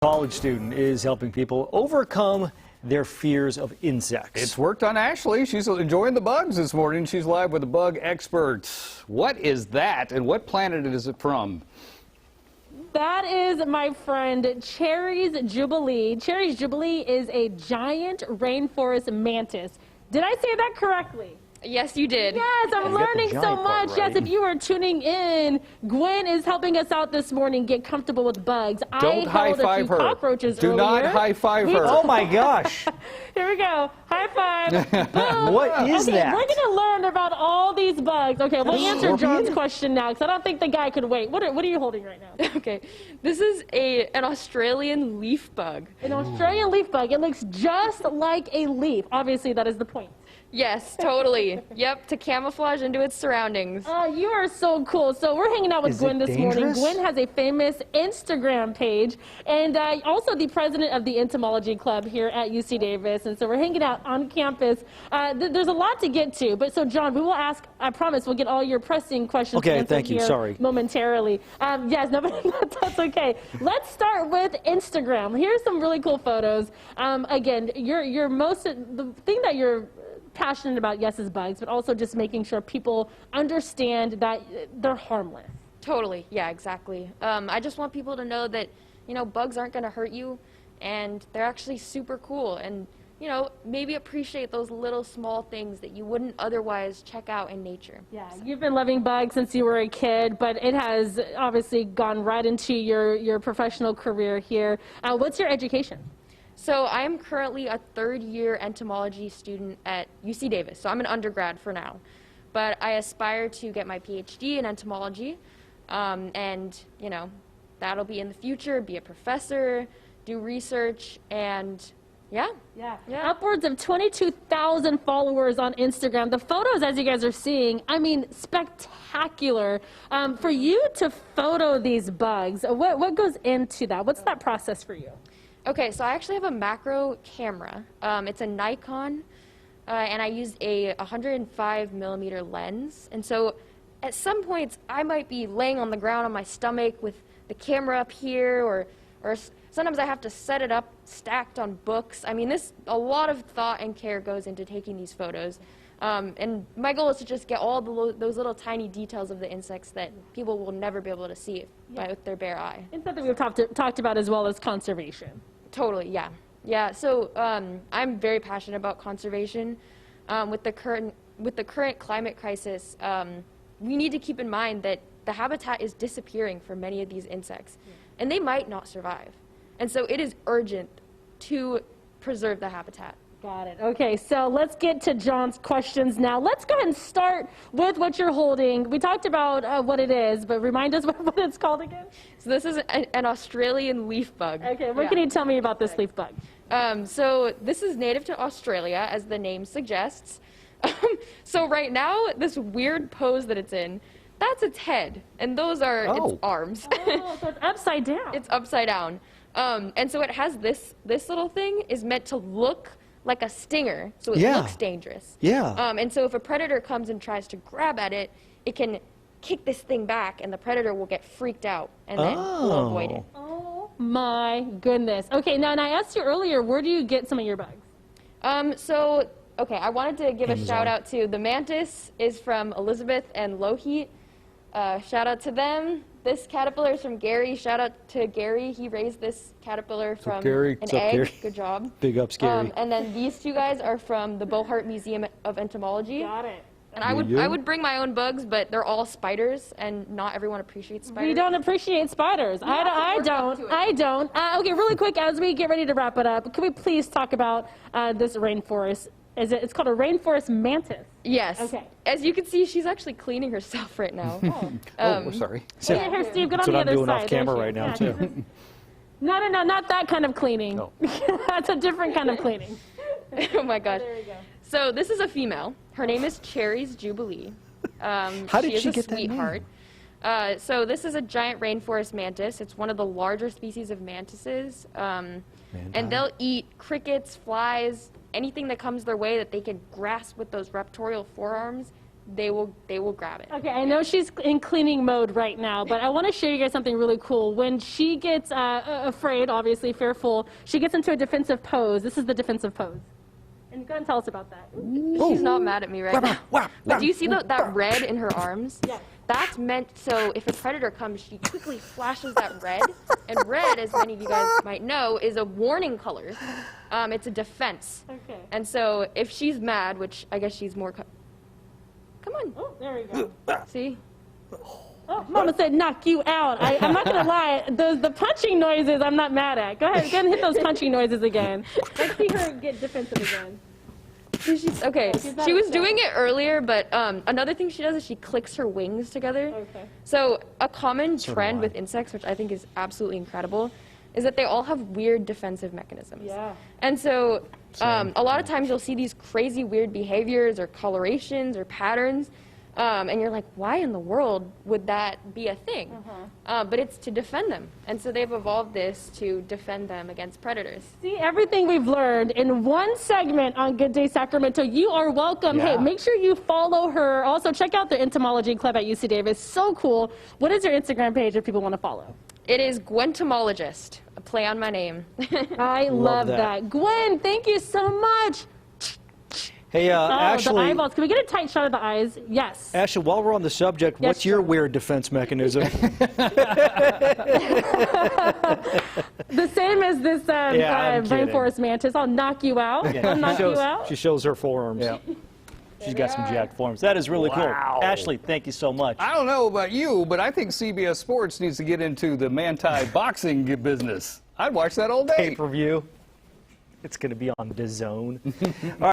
College student is helping people overcome their fears of insects. It's worked on Ashley. She's enjoying the bugs this morning. She's live with a bug expert. What is that and what planet is it from? That is my friend Cherries Jubilee. Cherries Jubilee is a giant rainforest mantis. Did I say that correctly? Yes, you did. Yes, I'm learning so much. Right. Yes, if you are tuning in, Gwen is helping us out this morning get comfortable with bugs. Don't I held a few cockroaches Do earlier. not high five her. Oh my gosh. Here we go. High five. Boom. What is that? We're going to learn about all these bugs. Okay, we'll answer Scorpion? John's question now because I don't think the guy could wait. What are you holding right now? Okay, this is an Australian leaf bug. An Australian leaf bug. It looks just like a leaf. Obviously, that is the point. Yes, totally. Yep, to camouflage into its surroundings. You are so cool. So we're hanging out with Is Gwen it this morning. dangerous? Gwen has a famous Instagram page and also the president of the entomology club here at UC Davis. And so we're hanging out on campus. There's a lot to get to. But so, John, we will ask, I promise, we'll get all your pressing questions answered thank you. here Sorry. momentarily. Yes, no, that's okay. Let's start with Instagram. Here's some really cool photos. Again, the thing that you're passionate about, yes, is bugs, but also just making sure people understand that they're harmless. Totally, yeah, exactly. I just want people to know that, bugs aren't going to hurt you, and they're actually super cool, and, maybe appreciate those little small things that you wouldn't otherwise check out in nature. Yeah, you've been loving bugs since you were a kid, but it has obviously gone right into your professional career here. What's your education? So I'm currently a third-year entomology student at UC Davis, so I'm an undergrad for now. But I aspire to get my PhD in entomology, and, that'll be in the future, be a professor, do research, and yeah. Upwards of 22,000 followers on Instagram. The photos, as you guys are seeing, I mean, spectacular. For you to photo these bugs, what goes into that? What's that process for you? Okay, so I actually have a macro camera. It's a Nikon, and I used a 105 millimeter lens. And so at some points, I might be laying on the ground on my stomach with the camera up here, or sometimes I have to set it up stacked on books. I mean, a lot of thought and care goes into taking these photos. And my goal is to just get all those little tiny details of the insects that people will never be able to see with their bare eye. It's something we've talked about as well as conservation. Totally, yeah. Yeah, so I'm very passionate about conservation. With the current climate crisis, we need to keep in mind that the habitat is disappearing for many of these insects, and they might not survive. And so it is urgent to preserve the habitat. Got it. Okay, so let's get to John's questions now. Let's go ahead and start with what you're holding. We talked about what it is, but remind us what it's called again? So this is an Australian leaf bug. Okay, what can you tell me about this leaf bug? So this is native to Australia, as the name suggests. So right now, this weird pose that it's in, that's its head, and those are its arms. Oh, so it's upside down. It's upside down. And so it has this little thing is meant to look like a stinger, so it looks dangerous. Yeah. And so if a predator comes and tries to grab at it, it can kick this thing back, and the predator will get freaked out, and then will avoid it. Oh my goodness. Okay, now, and I asked you earlier, where do you get some of your bugs? Okay, I wanted to give a shout out to the Mantis is from Elizabeth and Lohit. Shout out to them. This caterpillar is from Gary. Shout out to Gary. He raised this caterpillar from an egg. Gary? Good job. Big ups, Gary. And then these two guys are from the Bohart Museum of Entomology. Got it. And I would bring my own bugs, but they're all spiders, and not everyone appreciates spiders. We don't appreciate spiders. I don't. Okay, really quick, as we get ready to wrap it up, can we please talk about this rainforest? It's called a rainforest mantis. Yes. Okay. As you can see, she's actually cleaning herself right now. Sorry. Here, Steve, get on That's what the I'm other doing side. off camera There right now, she is. too. No, not that kind of cleaning. No. That's a different kind of cleaning. Oh my gosh. There you go. So this is a female. Her name is Cherries Jubilee. How did she is get a sweetheart. So this is a giant rainforest mantis. It's one of the larger species of mantises. And they'll eat crickets, flies, anything that comes their way that they can grasp with those raptorial forearms. they will grab it. Okay, I know she's in cleaning mode right now, but I want to show you guys something really cool. When she gets afraid, obviously fearful, she gets into a defensive pose. This is the defensive pose. And go ahead and tell us about that. She's not mad at me right now. But do you see that red in her arms? Yeah. That's meant so if a predator comes, she quickly flashes that red. And red, as many of you guys might know, is a warning color. It's a defense. Okay. And so if she's mad, which I guess she's more... Come on. Oh, there we go. See? Oh, Mama said knock you out. I'm not going to lie. The punching noises I'm not mad at. Go ahead and hit those punching noises again. Let's see her get defensive again. Okay, she's not she was upset. doing it earlier, but another thing she does is she clicks her wings together. Okay. So a common So do trend I. with insects, which I think is absolutely incredible, is that they all have weird defensive mechanisms. Yeah. And so a lot of times you'll see these crazy weird behaviors or colorations or patterns, and you're like, why in the world would that be a thing? But it's to defend them. And so they've evolved this to defend them against predators. See everything we've learned in one segment on Good Day Sacramento. You are welcome. Yeah. Hey, make sure you follow her. Also, check out the Entomology Club at UC Davis. So cool. What is your Instagram page if people want to follow? It is Gwentomologist, a play on my name. I love that. that. Gwen, thank you so much. Hey, The Ashley, eyeballs. Can we get a tight shot of the eyes? Yes. Ashley, while we're on the subject, Yes, what's your sir. weird defense mechanism? The same as this I'm kidding. Rainforest Mantis. I'll knock you out. I'll knock you out. She shows her forearms. Yeah. She's got some jacked forearms. That is really Wow. cool. Ashley, thank you so much. I don't know about you, but I think CBS Sports needs to get into the Mantis boxing business. I'd watch that all day. Pay-per-view. It's going to be on DAZN. All right.